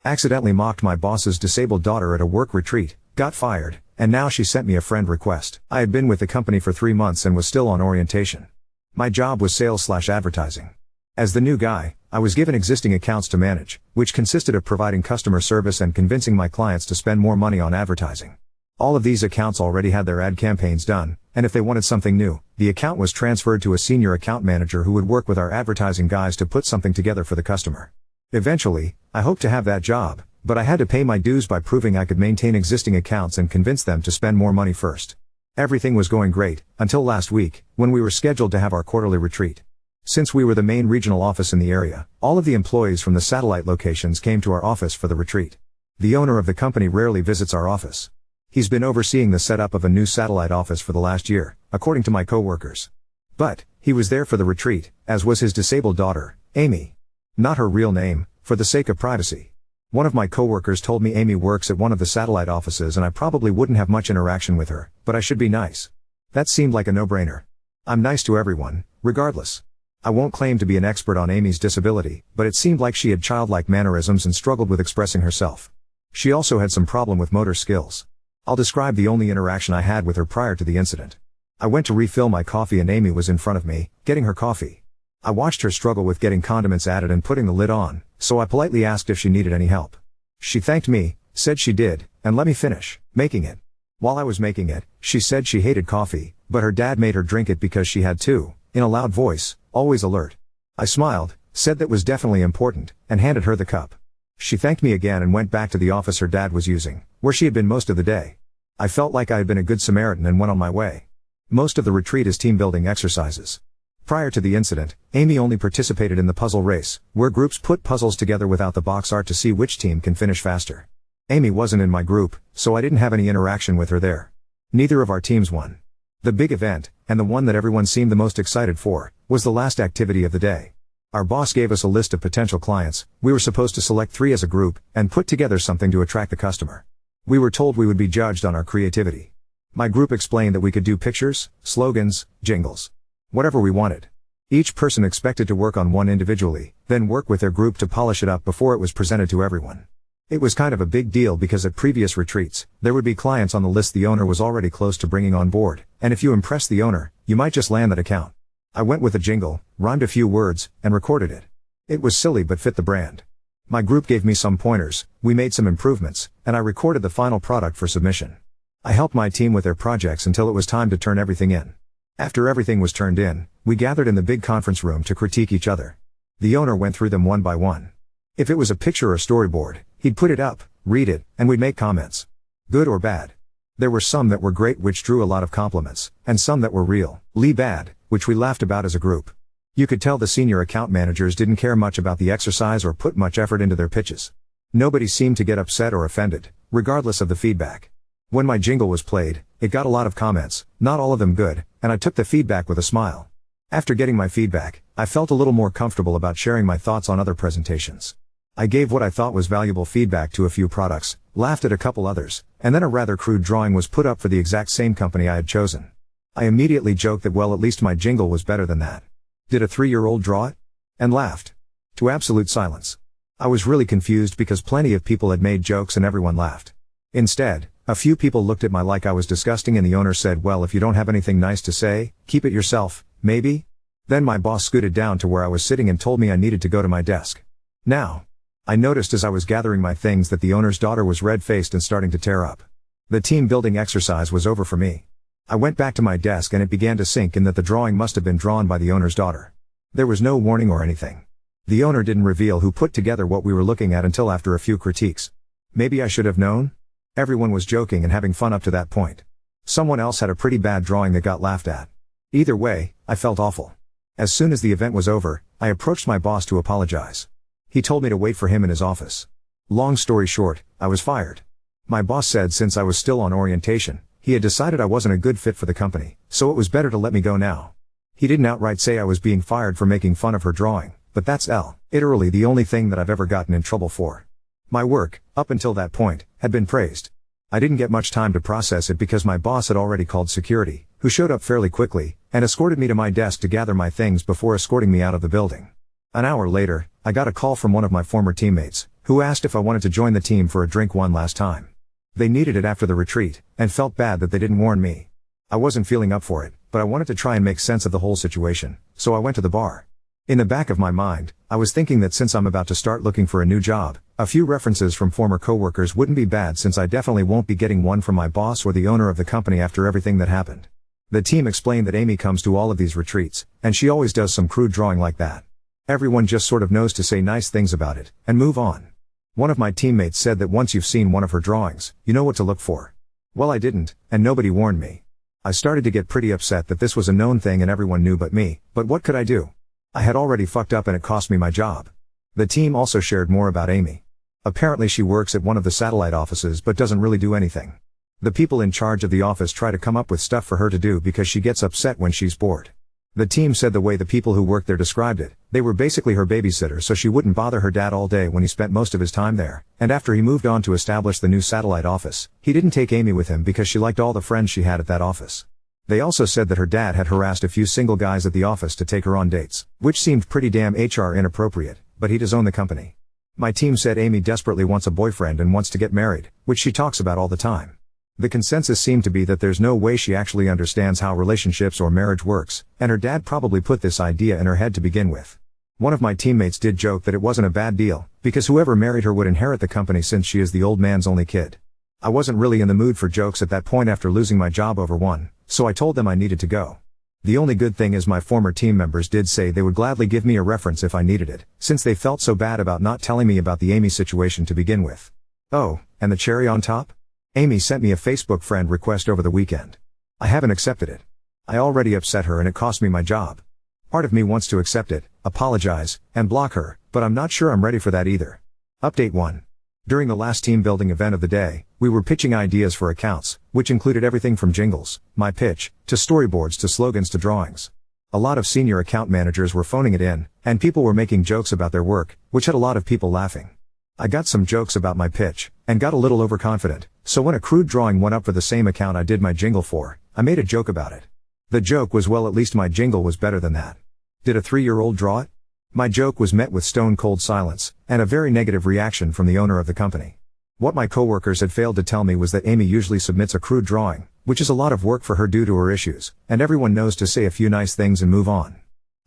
Accidentally mocked my boss's disabled daughter at a work retreat, got fired, and now she sent me a friend request. I had been with the company for 3 months and was still on orientation. My job was sales/advertising. As the new guy, I was given existing accounts to manage, which consisted of providing customer service and convincing my clients to spend more money on advertising. All of these accounts already had their ad campaigns done, and if they wanted something new, the account was transferred to a senior account manager who would work with our advertising guys to put something together for the customer. Eventually, I hoped to have that job, but I had to pay my dues by proving I could maintain existing accounts and convince them to spend more money first. Everything was going great, until last week, when we were scheduled to have our quarterly retreat. Since we were the main regional office in the area, all of the employees from the satellite locations came to our office for the retreat. The owner of the company rarely visits our office. He's been overseeing the setup of a new satellite office for the last year, according to my co-workers. But, he was there for the retreat, as was his disabled daughter, Amy. Not her real name, for the sake of privacy. One of my co-workers told me Amy works at one of the satellite offices and I probably wouldn't have much interaction with her, but I should be nice. That seemed like a no-brainer. I'm nice to everyone, regardless. I won't claim to be an expert on Amy's disability, but it seemed like she had childlike mannerisms and struggled with expressing herself. She also had some problem with motor skills. I'll describe the only interaction I had with her prior to the incident. I went to refill my coffee and Amy was in front of me, getting her coffee. I watched her struggle with getting condiments added and putting the lid on, so I politely asked if she needed any help. She thanked me, said she did, and let me finish making it. While I was making it, she said she hated coffee, but her dad made her drink it because she had to, in a loud voice, always alert. I smiled, said that was definitely important, and handed her the cup. She thanked me again and went back to the office her dad was using, where she had been most of the day. I felt like I had been a good Samaritan and went on my way. Most of the retreat is team-building exercises. Prior to the incident, Amy only participated in the puzzle race, where groups put puzzles together without the box art to see which team can finish faster. Amy wasn't in my group, so I didn't have any interaction with her there. Neither of our teams won. The big event, and the one that everyone seemed the most excited for, was the last activity of the day. Our boss gave us a list of potential clients. We were supposed to select 3 as a group, and put together something to attract the customer. We were told we would be judged on our creativity. My group explained that we could do pictures, slogans, jingles. Whatever we wanted. Each person expected to work on one individually, then work with their group to polish it up before it was presented to everyone. It was kind of a big deal because at previous retreats, there would be clients on the list the owner was already close to bringing on board, and if you impressed the owner, you might just land that account. I went with a jingle, rhymed a few words, and recorded it. It was silly but fit the brand. My group gave me some pointers, we made some improvements, and I recorded the final product for submission. I helped my team with their projects until it was time to turn everything in. After everything was turned in, we gathered in the big conference room to critique each other. The owner went through them one by one. If it was a picture or storyboard, he'd put it up, read it, and we'd make comments. Good or bad. There were some that were great which drew a lot of compliments, and some that were really bad, which we laughed about as a group. You could tell the senior account managers didn't care much about the exercise or put much effort into their pitches. Nobody seemed to get upset or offended, regardless of the feedback. When my jingle was played, it got a lot of comments, not all of them good, and I took the feedback with a smile. After getting my feedback, I felt a little more comfortable about sharing my thoughts on other presentations. I gave what I thought was valuable feedback to a few products, laughed at a couple others, and then a rather crude drawing was put up for the exact same company I had chosen. I immediately joked that well, at least my jingle was better than that. Did a 3-year-old draw it? And laughed. To absolute silence. I was really confused because plenty of people had made jokes and everyone laughed. Instead, a few people looked at me like I was disgusting and the owner said, well, if you don't have anything nice to say, keep it yourself, maybe? Then my boss scooted down to where I was sitting and told me I needed to go to my desk. Now. I noticed as I was gathering my things that the owner's daughter was red-faced and starting to tear up. The team building exercise was over for me. I went back to my desk and it began to sink in that the drawing must have been drawn by the owner's daughter. There was no warning or anything. The owner didn't reveal who put together what we were looking at until after a few critiques. Maybe I should have known? Everyone was joking and having fun up to that point. Someone else had a pretty bad drawing that got laughed at. Either way, I felt awful. As soon as the event was over, I approached my boss to apologize. He told me to wait for him in his office. Long story short, I was fired. My boss said since I was still on orientation, he had decided I wasn't a good fit for the company, so it was better to let me go now. He didn't outright say I was being fired for making fun of her drawing, but that's literally the only thing that I've ever gotten in trouble for. My work, up until that point, had been praised. I didn't get much time to process it because my boss had already called security, who showed up fairly quickly, and escorted me to my desk to gather my things before escorting me out of the building. An hour later, I got a call from one of my former teammates, who asked if I wanted to join the team for a drink one last time. They needed it after the retreat, and felt bad that they didn't warn me. I wasn't feeling up for it, but I wanted to try and make sense of the whole situation, so I went to the bar. In the back of my mind, I was thinking that since I'm about to start looking for a new job, a few references from former coworkers wouldn't be bad, since I definitely won't be getting one from my boss or the owner of the company after everything that happened. The team explained that Amy comes to all of these retreats, and she always does some crude drawing like that. Everyone just sort of knows to say nice things about it, and move on. One of my teammates said that once you've seen one of her drawings, you know what to look for. Well, I didn't, and nobody warned me. I started to get pretty upset that this was a known thing and everyone knew but me, but what could I do? I had already fucked up and it cost me my job. The team also shared more about Amy. Apparently she works at one of the satellite offices but doesn't really do anything. The people in charge of the office try to come up with stuff for her to do because she gets upset when she's bored. The team said the way the people who worked there described it, they were basically her babysitter so she wouldn't bother her dad all day when he spent most of his time there, and after he moved on to establish the new satellite office, he didn't take Amy with him because she liked all the friends she had at that office. They also said that her dad had harassed a few single guys at the office to take her on dates, which seemed pretty damn HR inappropriate, but he does own the company. My team said Amy desperately wants a boyfriend and wants to get married, which she talks about all the time. The consensus seemed to be that there's no way she actually understands how relationships or marriage works, and her dad probably put this idea in her head to begin with. One of my teammates did joke that it wasn't a bad deal, because whoever married her would inherit the company since she is the old man's only kid. I wasn't really in the mood for jokes at that point after losing my job over one, so I told them I needed to go. The only good thing is my former team members did say they would gladly give me a reference if I needed it, since they felt so bad about not telling me about the Amy situation to begin with. Oh, and the cherry on top? Amy sent me a Facebook friend request over the weekend. I haven't accepted it. I already upset her and it cost me my job. Part of me wants to accept it, apologize, and block her, but I'm not sure I'm ready for that either. Update 1. During the last team building event of the day, we were pitching ideas for accounts, which included everything from jingles, my pitch, to storyboards to slogans to drawings. A lot of senior account managers were phoning it in, and people were making jokes about their work, which had a lot of people laughing. I got some jokes about my pitch, and got a little overconfident, so when a crude drawing went up for the same account I did my jingle for, I made a joke about it. The joke was, well, at least my jingle was better than that. Did a 3-year-old draw it? My joke was met with stone cold silence, and a very negative reaction from the owner of the company. What my coworkers had failed to tell me was that Amy usually submits a crude drawing, which is a lot of work for her due to her issues, and everyone knows to say a few nice things and move on.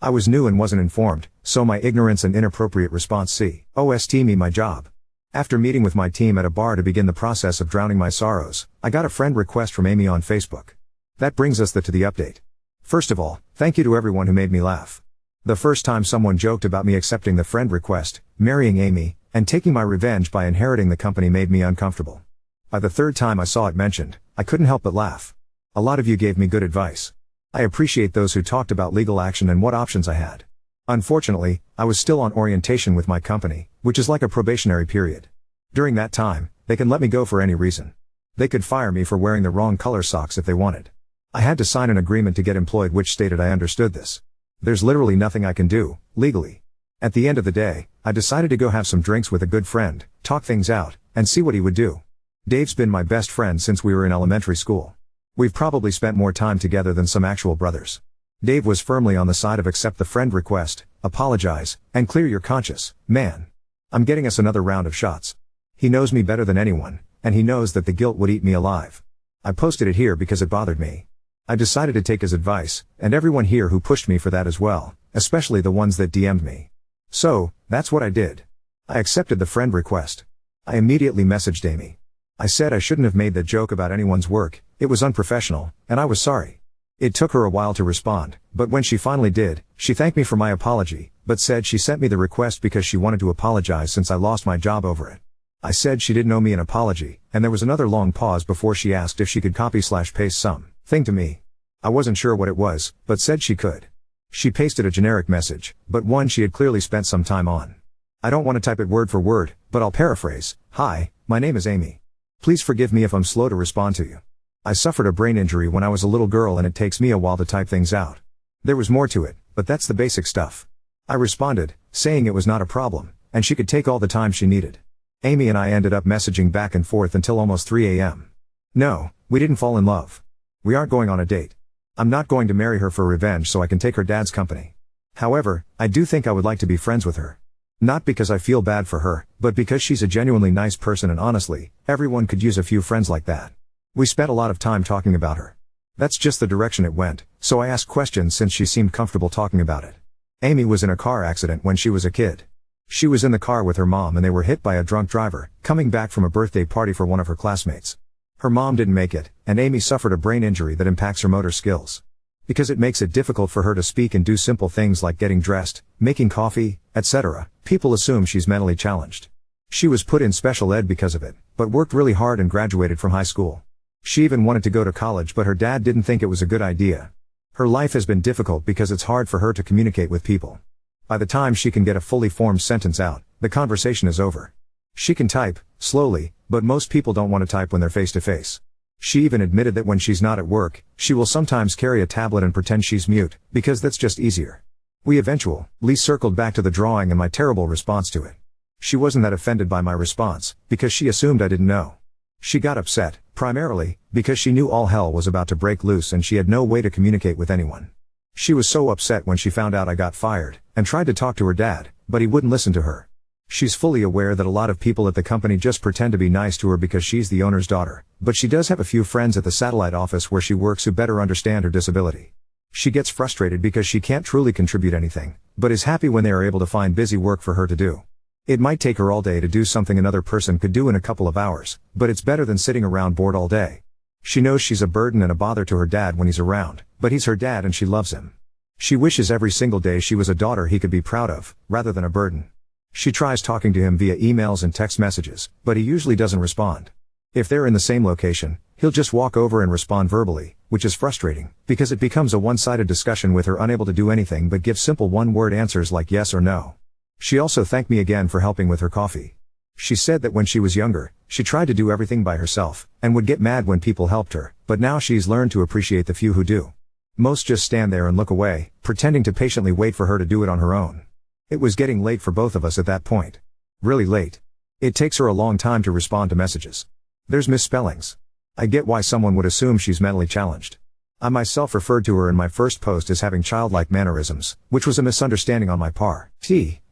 I was new and wasn't informed, so my ignorance and inappropriate response cost me my job. After meeting with my team at a bar to begin the process of drowning my sorrows, I got a friend request from Amy on Facebook. That brings us to the update. First of all, thank you to everyone who made me laugh. The first time someone joked about me accepting the friend request, marrying Amy, and taking my revenge by inheriting the company made me uncomfortable. By the third time I saw it mentioned, I couldn't help but laugh. A lot of you gave me good advice. I appreciate those who talked about legal action and what options I had. Unfortunately, I was still on orientation with my company, which is like a probationary period. During that time, they can let me go for any reason. They could fire me for wearing the wrong color socks if they wanted. I had to sign an agreement to get employed which stated I understood this. There's literally nothing I can do, legally. At the end of the day, I decided to go have some drinks with a good friend, talk things out, and see what he would do. Dave's been my best friend since we were in elementary school. We've probably spent more time together than some actual brothers. Dave was firmly on the side of accept the friend request, apologize, and clear your conscience, man. I'm getting us another round of shots. He knows me better than anyone, and he knows that the guilt would eat me alive. I posted it here because it bothered me. I decided to take his advice, and everyone here who pushed me for that as well, especially the ones that DM'd me. So, that's what I did. I accepted the friend request. I immediately messaged Amy. I said I shouldn't have made that joke about anyone's work, it was unprofessional, and I was sorry. It took her a while to respond, but when she finally did, she thanked me for my apology, but said she sent me the request because she wanted to apologize since I lost my job over it. I said she didn't owe me an apology, and there was another long pause before she asked if she could copy/paste something to me. I wasn't sure what it was, but said she could. She pasted a generic message, but one she had clearly spent some time on. I don't want to type it word for word, but I'll paraphrase. Hi, my name is Amy. Please forgive me if I'm slow to respond to you. I suffered a brain injury when I was a little girl and it takes me a while to type things out. There was more to it, but that's the basic stuff. I responded, saying it was not a problem, and she could take all the time she needed. Amy and I ended up messaging back and forth until almost 3 a.m. No, we didn't fall in love. We aren't going on a date. I'm not going to marry her for revenge so I can take her dad's company. However, I do think I would like to be friends with her. Not because I feel bad for her, but because she's a genuinely nice person and honestly, everyone could use a few friends like that. We spent a lot of time talking about her. That's just the direction it went, so I asked questions since she seemed comfortable talking about it. Amy was in a car accident when she was a kid. She was in the car with her mom and they were hit by a drunk driver, coming back from a birthday party for one of her classmates. Her mom didn't make it, and Amy suffered a brain injury that impacts her motor skills. Because it makes it difficult for her to speak and do simple things like getting dressed, making coffee, etc., people assume she's mentally challenged. She was put in special ed because of it, but worked really hard and graduated from high school. She even wanted to go to college, but her dad didn't think it was a good idea. Her life has been difficult because it's hard for her to communicate with people. By the time she can get a fully formed sentence out, the conversation is over. She can type, slowly, but most people don't want to type when they're face to face. She even admitted that when she's not at work, she will sometimes carry a tablet and pretend she's mute, because that's just easier. We eventually circled back to the drawing and my terrible response to it. She wasn't that offended by my response, because she assumed I didn't know. She got upset, primarily, because she knew all hell was about to break loose and she had no way to communicate with anyone. She was so upset when she found out I got fired, and tried to talk to her dad, but he wouldn't listen to her. She's fully aware that a lot of people at the company just pretend to be nice to her because she's the owner's daughter, but she does have a few friends at the satellite office where she works who better understand her disability. She gets frustrated because she can't truly contribute anything, but is happy when they are able to find busy work for her to do. It might take her all day to do something another person could do in a couple of hours, but it's better than sitting around bored all day. She knows she's a burden and a bother to her dad when he's around, but he's her dad and she loves him. She wishes every single day she was a daughter he could be proud of, rather than a burden. She tries talking to him via emails and text messages, but he usually doesn't respond. If they're in the same location, he'll just walk over and respond verbally, which is frustrating, because it becomes a one-sided discussion with her unable to do anything but give simple one-word answers like yes or no. She also thanked me again for helping with her coffee. She said that when she was younger, she tried to do everything by herself, and would get mad when people helped her, but now she's learned to appreciate the few who do. Most just stand there and look away, pretending to patiently wait for her to do it on her own. It was getting late for both of us at that point. Really late. It takes her a long time to respond to messages. There's misspellings. I get why someone would assume she's mentally challenged. I myself referred to her in my first post as having childlike mannerisms, which was a misunderstanding on my part.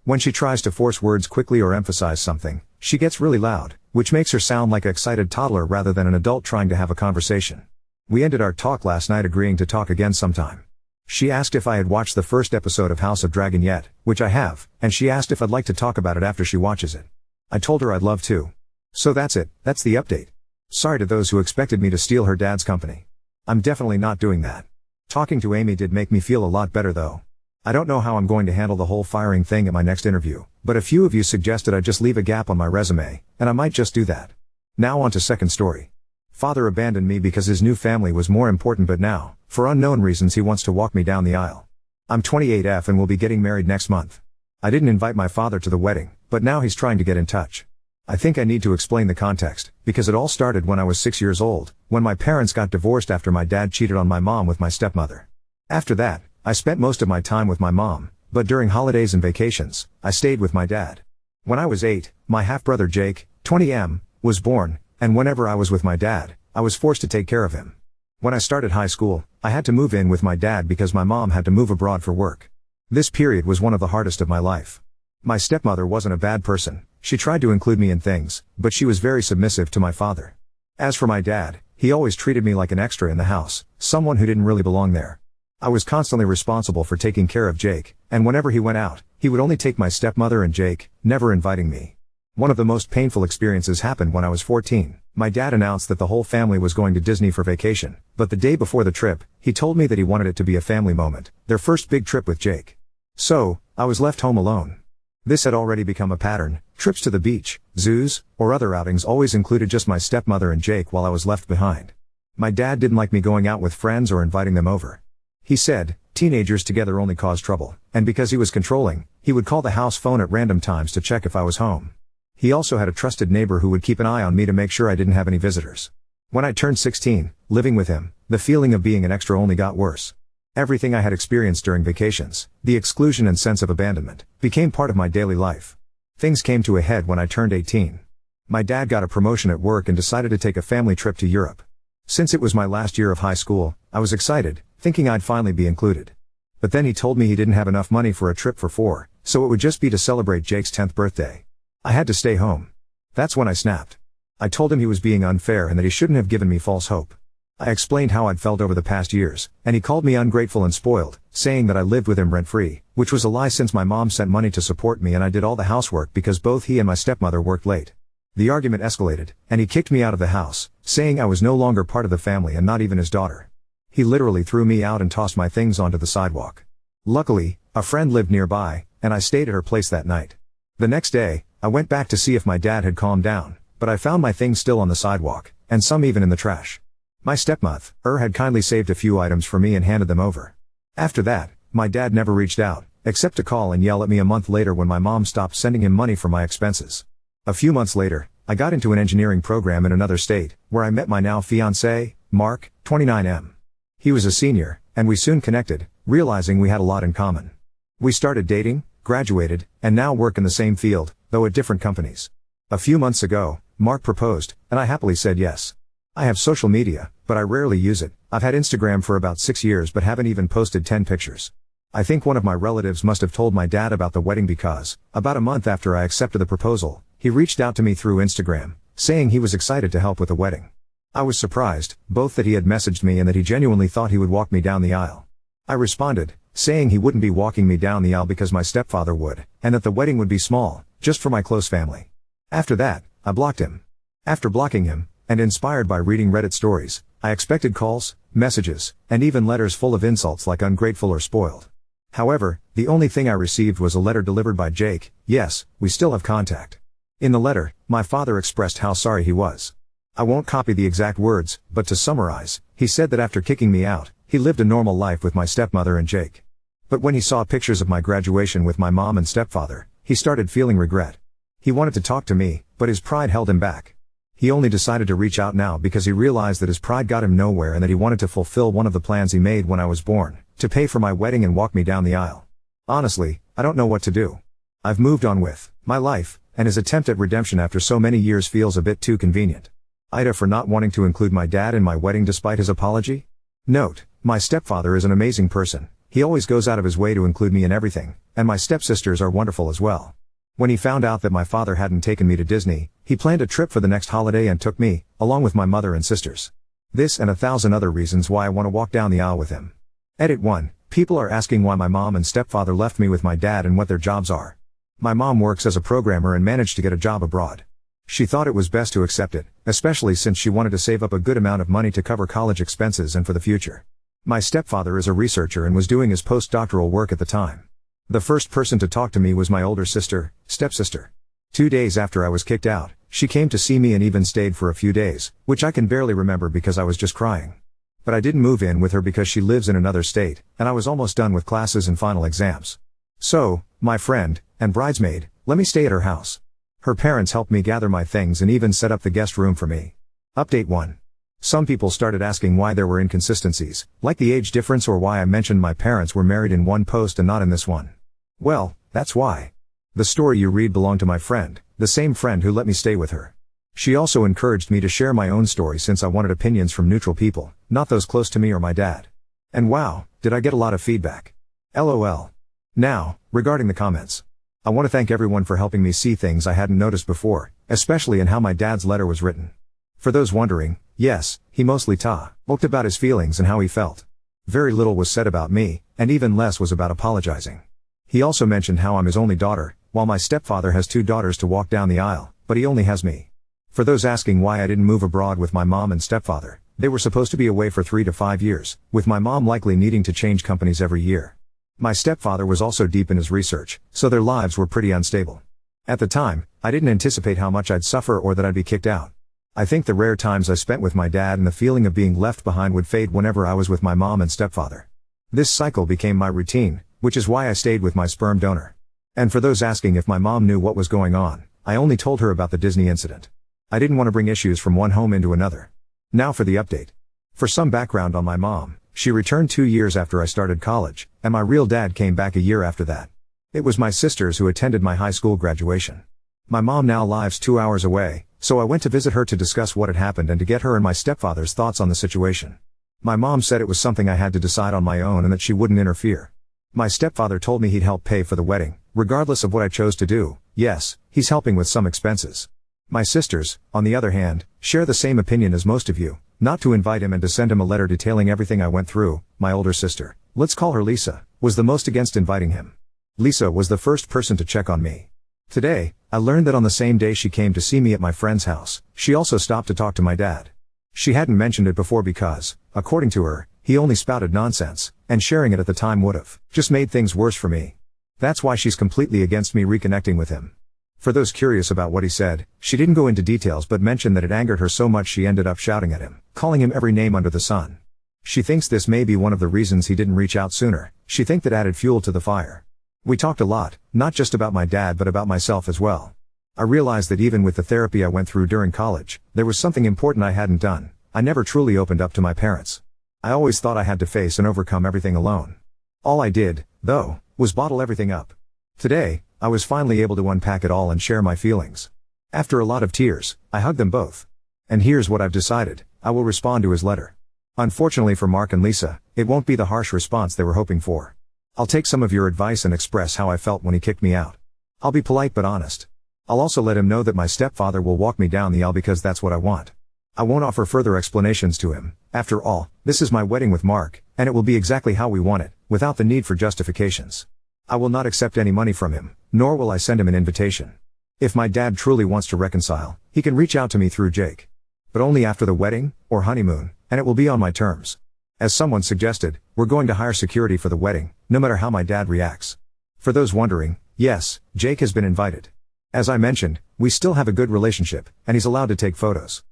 When she tries to force words quickly or emphasize something, she gets really loud, which makes her sound like an excited toddler rather than an adult trying to have a conversation. We ended our talk last night agreeing to talk again sometime. She asked if I had watched the first episode of House of Dragon yet, which I have, and she asked if I'd like to talk about it after she watches it. I told her I'd love to. So that's it, that's the update. Sorry to those who expected me to steal her dad's company. I'm definitely not doing that. Talking to Amy did make me feel a lot better though. I don't know how I'm going to handle the whole firing thing at my next interview, but a few of you suggested I just leave a gap on my resume, and I might just do that. Now on to second story. Father abandoned me because his new family was more important, but now, for unknown reasons, he wants to walk me down the aisle. I'm 28F and will be getting married next month. I didn't invite my father to the wedding, but now he's trying to get in touch. I think I need to explain the context, because it all started when I was 6 years old, when my parents got divorced after my dad cheated on my mom with my stepmother. After that, I spent most of my time with my mom, but during holidays and vacations, I stayed with my dad. When I was 8, my half-brother Jake, 20M, was born, and whenever I was with my dad, I was forced to take care of him. When I started high school, I had to move in with my dad because my mom had to move abroad for work. This period was one of the hardest of my life. My stepmother wasn't a bad person, she tried to include me in things, but she was very submissive to my father. As for my dad, he always treated me like an extra in the house, someone who didn't really belong there. I was constantly responsible for taking care of Jake, and whenever he went out, he would only take my stepmother and Jake, never inviting me. One of the most painful experiences happened when I was 14. My dad announced that the whole family was going to Disney for vacation, but the day before the trip, he told me that he wanted it to be a family moment, their first big trip with Jake. So, I was left home alone. This had already become a pattern. Trips to the beach, zoos, or other outings always included just my stepmother and Jake while I was left behind. My dad didn't like me going out with friends or inviting them over. He said, teenagers together only cause trouble, and because he was controlling, he would call the house phone at random times to check if I was home. He also had a trusted neighbor who would keep an eye on me to make sure I didn't have any visitors. When I turned 16, living with him, the feeling of being an extra only got worse. Everything I had experienced during vacations, the exclusion and sense of abandonment, became part of my daily life. Things came to a head when I turned 18. My dad got a promotion at work and decided to take a family trip to Europe. Since it was my last year of high school, I was excited, thinking I'd finally be included. But then he told me he didn't have enough money for a trip for 4, so it would just be to celebrate Jake's 10th birthday. I had to stay home. That's when I snapped. I told him he was being unfair and that he shouldn't have given me false hope. I explained how I'd felt over the past years, and he called me ungrateful and spoiled, saying that I lived with him rent-free, which was a lie since my mom sent money to support me and I did all the housework because both he and my stepmother worked late. The argument escalated, and he kicked me out of the house, saying I was no longer part of the family and not even his daughter. He literally threw me out and tossed my things onto the sidewalk. Luckily, a friend lived nearby, and I stayed at her place that night. The next day, I went back to see if my dad had calmed down, but I found my things still on the sidewalk, and some even in the trash. My stepmother had kindly saved a few items for me and handed them over. After that, my dad never reached out, except to call and yell at me a month later when my mom stopped sending him money for my expenses. A few months later, I got into an engineering program in another state, where I met my now fiancé, Mark, 29M. He was a senior, and we soon connected, realizing we had a lot in common. We started dating, graduated, and now work in the same field, though at different companies. A few months ago, Mark proposed, and I happily said yes. I have social media, but I rarely use it. I've had Instagram for about 6 years but haven't even posted 10 pictures. I think one of my relatives must have told my dad about the wedding because, about a month after I accepted the proposal, he reached out to me through Instagram, saying he was excited to help with the wedding. I was surprised, both that he had messaged me and that he genuinely thought he would walk me down the aisle. I responded, saying he wouldn't be walking me down the aisle because my stepfather would, and that the wedding would be small, just for my close family. After that, I blocked him. After blocking him, and inspired by reading Reddit stories, I expected calls, messages, and even letters full of insults like ungrateful or spoiled. However, the only thing I received was a letter delivered by Jake. Yes, we still have contact. In the letter, my father expressed how sorry he was. I won't copy the exact words, but to summarize, he said that after kicking me out, he lived a normal life with my stepmother and Jake. But when he saw pictures of my graduation with my mom and stepfather, he started feeling regret. He wanted to talk to me, but his pride held him back. He only decided to reach out now because he realized that his pride got him nowhere and that he wanted to fulfill one of the plans he made when I was born, to pay for my wedding and walk me down the aisle. Honestly, I don't know what to do. I've moved on with my life, and his attempt at redemption after so many years feels a bit too convenient. Ida for not wanting to include my dad in my wedding despite his apology? Note, my stepfather is an amazing person. He always goes out of his way to include me in everything, and my stepsisters are wonderful as well. When he found out that my father hadn't taken me to Disney, he planned a trip for the next holiday and took me, along with my mother and sisters. This and 1,000 other reasons why I want to walk down the aisle with him. Edit 1. People are asking why my mom and stepfather left me with my dad and what their jobs are. My mom works as a programmer and managed to get a job abroad. She thought it was best to accept it, especially since she wanted to save up a good amount of money to cover college expenses and for the future. My stepfather is a researcher and was doing his postdoctoral work at the time. The first person to talk to me was my older stepsister. 2 days after I was kicked out, she came to see me and even stayed for a few days, which I can barely remember because I was just crying. But I didn't move in with her because she lives in another state, and I was almost done with classes and final exams. So, my friend, and bridesmaid, let me stay at her house. Her parents helped me gather my things and even set up the guest room for me. Update 1. Some people started asking why there were inconsistencies, like the age difference or why I mentioned my parents were married in one post and not in this one. Well, that's why. The story you read belonged to my friend, the same friend who let me stay with her. She also encouraged me to share my own story since I wanted opinions from neutral people, not those close to me or my dad. And wow, did I get a lot of feedback. LOL. Now, regarding the comments. I want to thank everyone for helping me see things I hadn't noticed before, especially in how my dad's letter was written. For those wondering, yes, he mostly talked about his feelings and how he felt. Very little was said about me, and even less was about apologizing. He also mentioned how I'm his only daughter, while my stepfather has 2 daughters to walk down the aisle, but he only has me. For those asking why I didn't move abroad with my mom and stepfather, they were supposed to be away for 3 to 5 years, with my mom likely needing to change companies every year. My stepfather was also deep in his research, so their lives were pretty unstable. At the time, I didn't anticipate how much I'd suffer or that I'd be kicked out. I think the rare times I spent with my dad and the feeling of being left behind would fade whenever I was with my mom and stepfather. This cycle became my routine, which is why I stayed with my sperm donor. And for those asking if my mom knew what was going on, I only told her about the Disney incident. I didn't want to bring issues from one home into another. Now for the update. For some background on my mom, she returned 2 years after I started college, and my real dad came back a year after that. It was my sisters who attended my high school graduation. My mom now lives 2 hours away, so I went to visit her to discuss what had happened and to get her and my stepfather's thoughts on the situation. My mom said it was something I had to decide on my own and that she wouldn't interfere. My stepfather told me he'd help pay for the wedding, regardless of what I chose to do. Yes, he's helping with some expenses. My sisters, on the other hand, share the same opinion as most of you, not to invite him and to send him a letter detailing everything I went through. My older sister, let's call her Lisa, was the most against inviting him. Lisa was the first person to check on me. Today, I learned that on the same day she came to see me at my friend's house, she also stopped to talk to my dad. She hadn't mentioned it before because, according to her, he only spouted nonsense, and sharing it at the time would've just made things worse for me. That's why she's completely against me reconnecting with him. For those curious about what he said, she didn't go into details but mentioned that it angered her so much she ended up shouting at him, calling him every name under the sun. She thinks this may be one of the reasons he didn't reach out sooner. She thinks that added fuel to the fire. We talked a lot, not just about my dad but about myself as well. I realized that even with the therapy I went through during college, there was something important I hadn't done. I never truly opened up to my parents. I always thought I had to face and overcome everything alone. All I did, though, was bottle everything up. Today, I was finally able to unpack it all and share my feelings. After a lot of tears, I hugged them both. And here's what I've decided: I will respond to his letter. Unfortunately for Mark and Lisa, it won't be the harsh response they were hoping for. I'll take some of your advice and express how I felt when he kicked me out. I'll be polite but honest. I'll also let him know that my stepfather will walk me down the aisle because that's what I want. I won't offer further explanations to him. After all, this is my wedding with Mark, and it will be exactly how we want it, without the need for justifications. I will not accept any money from him, nor will I send him an invitation. If my dad truly wants to reconcile, he can reach out to me through Jake. But only after the wedding, or honeymoon, and it will be on my terms. As someone suggested, we're going to hire security for the wedding, no matter how my dad reacts. For those wondering, yes, Jake has been invited. As I mentioned, we still have a good relationship, and he's allowed to take photos.